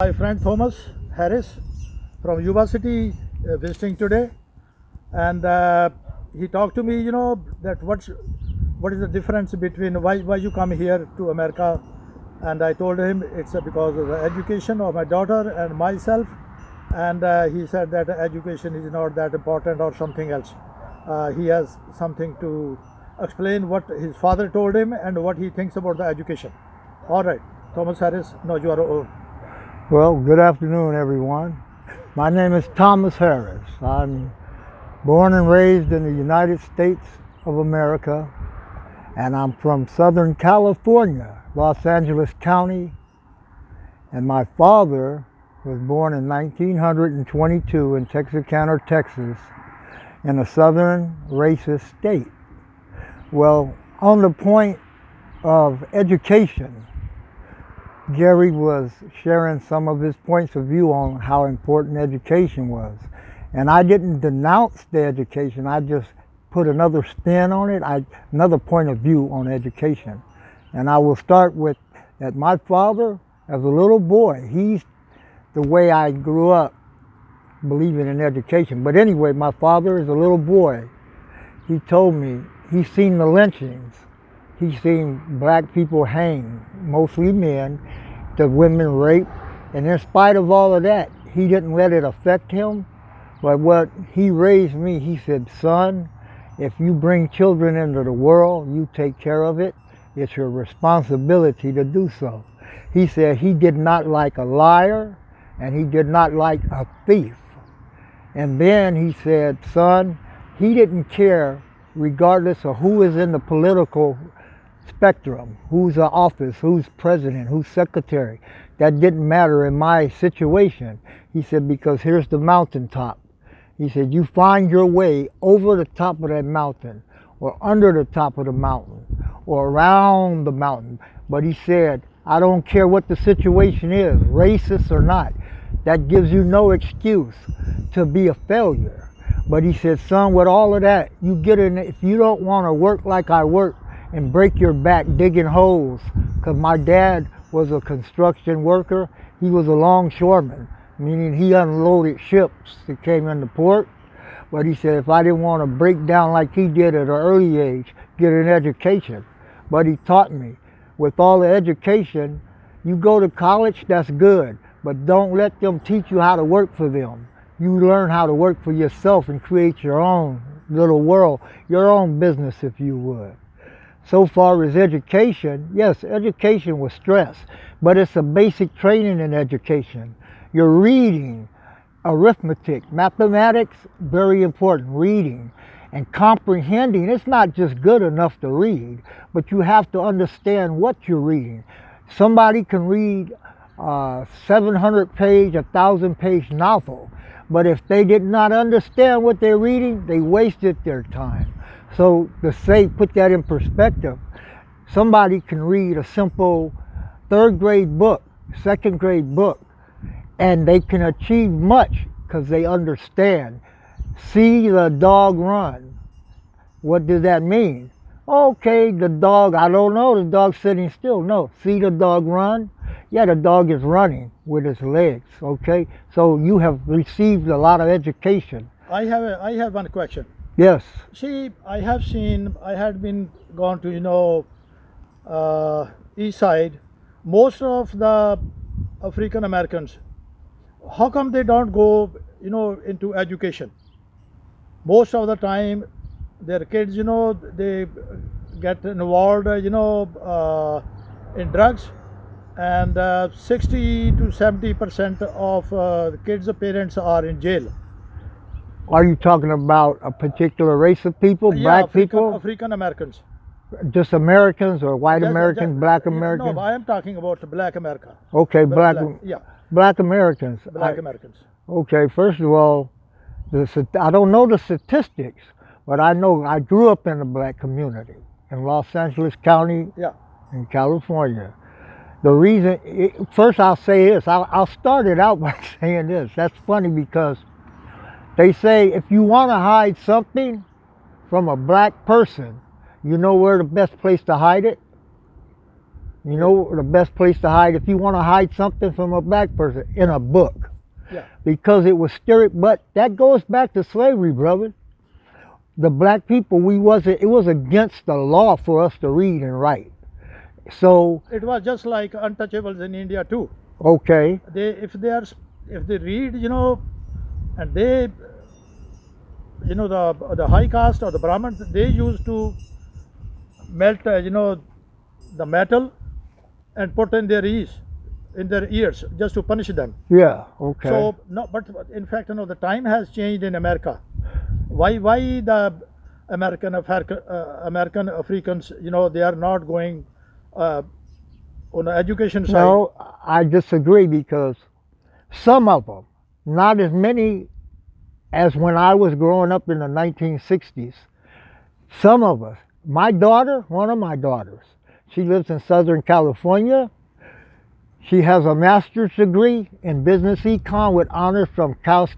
My friend Thomas Harris from Yuba City visiting today, and he talked to me. That what is the difference between why you come here to America, and I told him it's because of the education of my daughter and myself, and he said that education is not that important or something else. He has something to explain what his father told him and what he thinks about the education. All right, Thomas Harris, now you are on. Well, good afternoon, everyone. My name is Thomas Harris. I'm born and raised in the United States of America, and I'm from Southern California, Los Angeles County. And my father was born in 1922 in Texarkana, Texas, in a southern racist state. Well, on the point of education, Gary was sharing some of his points of view on how important education was. And I didn't denounce the education, I just put another spin on it, another point of view on education. And I will start with that my father, as a little boy, he's the way I grew up believing in education. But anyway, my father, as a little boy, he told me he's seen the lynchings. He's seen black people hang, mostly men, the women raped, and in spite of all of that, he didn't let it affect him. But what he raised me, he said, son, if you bring children into the world, you take care of it. It's your responsibility to do so. He said he did not like a liar, and he did not like a thief. And then he said, son, he didn't care regardless of who is in the political spectrum, who's in office, who's president, who's secretary. That didn't matter in my situation. He said, because here's the mountaintop. He said, you find your way over the top of that mountain, or under the top of the mountain, or around the mountain. But he said, I don't care what the situation is, racist or not. That gives you no excuse to be a failure. But he said, son, with all of that, you get in, if you don't want to work like I work, and break your back digging holes, because my dad was a construction worker. He was a longshoreman, meaning he unloaded ships that came into port. But he said if I didn't want to break down like he did at an early age, get an education. But he taught me, with all the education, you go to college, that's good, but don't let them teach you how to work for them. You learn how to work for yourself and create your own little world, your own business, if you would. So far as education, yes, education was stress, but it's a basic training in education. You're reading, arithmetic, mathematics, very important, reading. And comprehending, it's not just good enough to read, but you have to understand what you're reading. Somebody can read a 700-page, 1,000-page novel, but if they did not understand what they're reading, they wasted their time. So to say, put that in perspective, somebody can read a simple third grade book, second grade book, and they can achieve much because they understand. See the dog run. What does that mean? Okay, the dog, I don't know, the dog's sitting still. No, see the dog run? Yeah, the dog is running with his legs, okay? So you have received a lot of education. I have one question. Yes. See, I had been gone to, east side. Most of the African Americans, how come they don't go, into education? Most of the time, their kids, they get involved, in drugs, and 60 to 70% of the kids' parents are in jail. Are you talking about a particular race of people, Yeah, black people? African Americans. Just Americans or white Americans, black yeah, Americans? No, I am talking about Black America. Okay, black Yeah, Americans. Black Americans. Okay, first of all, I don't know the statistics, but I know I grew up in the black community in Los Angeles County, Yeah. in California. The reason, first I'll say this, I'll start it out by saying this. That's funny because they say if you want to hide something from a black person, you know where the best place to hide it? You know the best place to hide if you want to hide something from a black person? In a book. Yeah. Because it was but that goes back to slavery, brother. The black people, it was against the law for us to read and write. So, It was just like untouchables in India too. okay, If they read, and they, the high caste or the Brahmins, they used to melt, the metal and put in their ears just to punish them. yeah, okay. So no, but in fact, the time has changed in America. Why the American Africans, they are not going on the education side? No, I disagree because some of them, not as many as when I was growing up in the 1960s, some of us, one of my daughters, she lives in Southern California. She has a master's degree in business econ with honors from Cal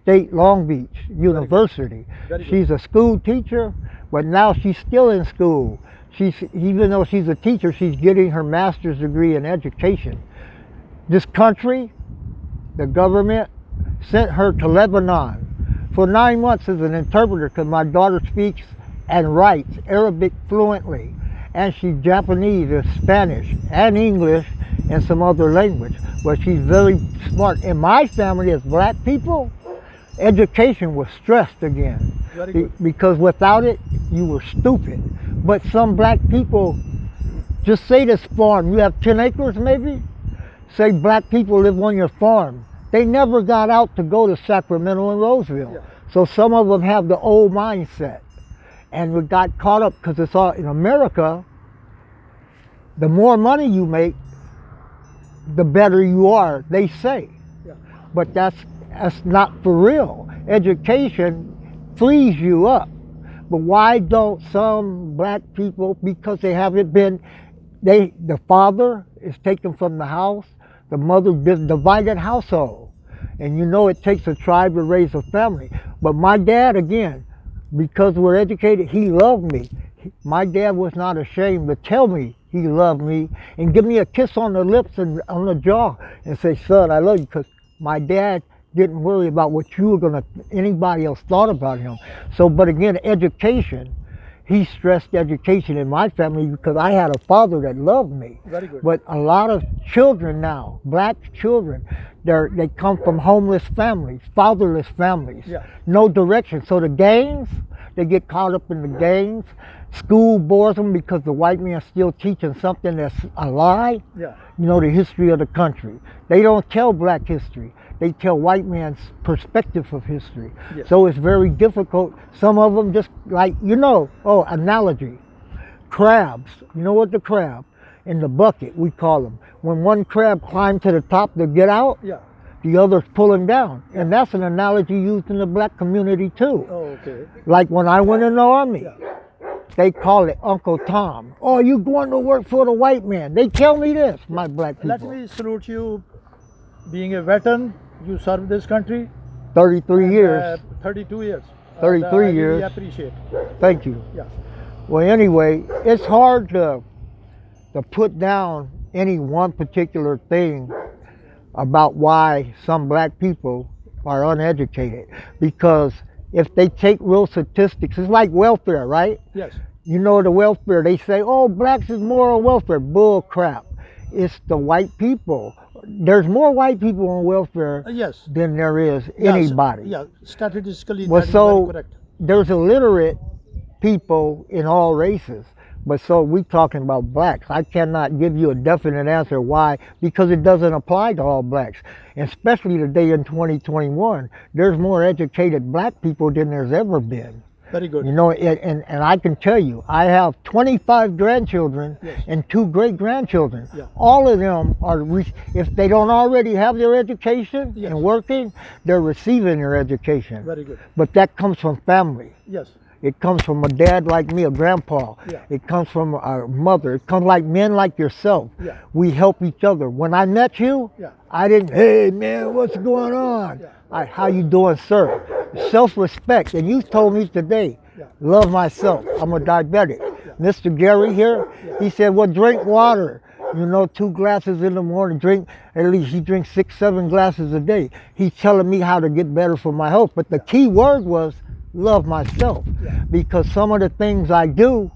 State Long Beach University. Very good. She's a school teacher, but now she's still in school. Even though she's a teacher, she's getting her master's degree in education. This country, the government, sent her to Lebanon for 9 months as an interpreter because my daughter speaks and writes Arabic fluently, and she's Japanese and Spanish and English and some other language. But she's very smart. In my family, as black people, education was stressed again. Very good. Because without it, you were stupid. But some black people, just say this farm, you have 10 acres maybe? Say black people live on your farm. They never got out to go to Sacramento and Roseville. Yeah. So some of them have the old mindset. And we got caught up because it's all in America. The more money you make, the better you are, they say. Yeah. But that's not for real. Education frees you up. But why don't some black people, because they haven't been, the father is taken from the house, the mother divided household. And it takes a tribe to raise a family. But my dad, again, because we're educated, he loved me. My dad was not ashamed to tell me he loved me and give me a kiss on the lips and on the jaw and say, son, I love you, because my dad didn't worry about what anybody else thought about him. So, but again, education, he stressed education in my family because I had a father that loved me. Very good. But a lot of children now, black children, they come from homeless families, fatherless families, Yeah. no direction. So the gangs, they get caught up in the gangs. School bores them because the white man's still teaching something that's a lie. Yeah. The history of the country. They don't tell black history. They tell white man's perspective of history. Yes. So it's very difficult. Some of them just like, analogy. Crabs. You know what the crab? In the bucket, we call them. When one crab climbs to the top to get out, Yeah. the others pull him down. And that's an analogy used in the black community too. Oh, okay. Like when I went in the army. Yeah. They call it Uncle Tom. Oh, you going to work for the white man? They tell me this, my black people. Let me salute you. Being a veteran, you served this country. 33 and, years. 32 years. 33 I really years. appreciate. Thank you. Yeah. Well, anyway, it's hard to put down any one particular thing about why some black people are uneducated. Because if they take real statistics, it's like welfare, right? Yes. The welfare, they say, oh, blacks is more on welfare. Bull crap. It's the white people. There's more white people on welfare Yes. than there is Yes. anybody. Yeah. Statistically, Well, that is so very correct. there's illiterate people in all races. But so we talking about blacks. I cannot give you a definite answer why, because it doesn't apply to all blacks. Especially today in 2021, there's more educated black people than there's ever been. Very good. And I can tell you, I have 25 grandchildren Yes. and 2 great-grandchildren. Yeah. All of them are, if they don't already have their education Yes. and working, they're receiving their education. Very good. But that comes from family. Yes. It comes from a dad like me, a grandpa. Yeah. It comes from a mother. It comes like men like yourself. Yeah. We help each other. When I met you, Yeah. I didn't, hey man, what's going on? Yeah. How you doing, sir? Self-respect. And you told me today, Yeah. love myself. I'm a diabetic. Mr. Gary here, he said, well, drink water. You know, 2 glasses in the morning, drink, at least he drinks 6, 7 glasses a day. He's telling me how to get better for my health. But the key word was love myself. Yeah. Because some of the things I do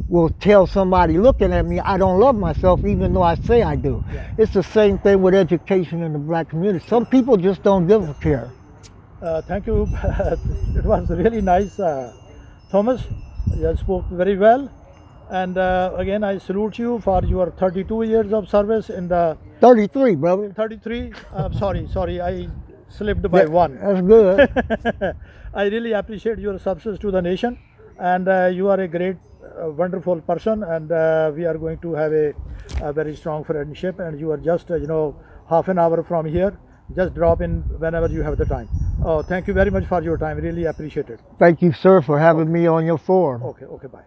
will tell somebody looking at me I don't love myself even though I say I do. Yeah. It's the same thing with education in the black community. Some people just don't give a care. Thank you. It was really nice, Thomas. You spoke very well. And again, I salute you for your 32 years of service in the 33, brother. 33. Sorry, I slipped by one. That's good. I really appreciate your service to the nation, and you are a great, wonderful person, and we are going to have a very strong friendship. And you are just, half an hour from here. Just drop in whenever you have the time. Oh, thank you very much for your time. Really appreciate it. Thank you, sir, for having me on your forum. Okay, bye.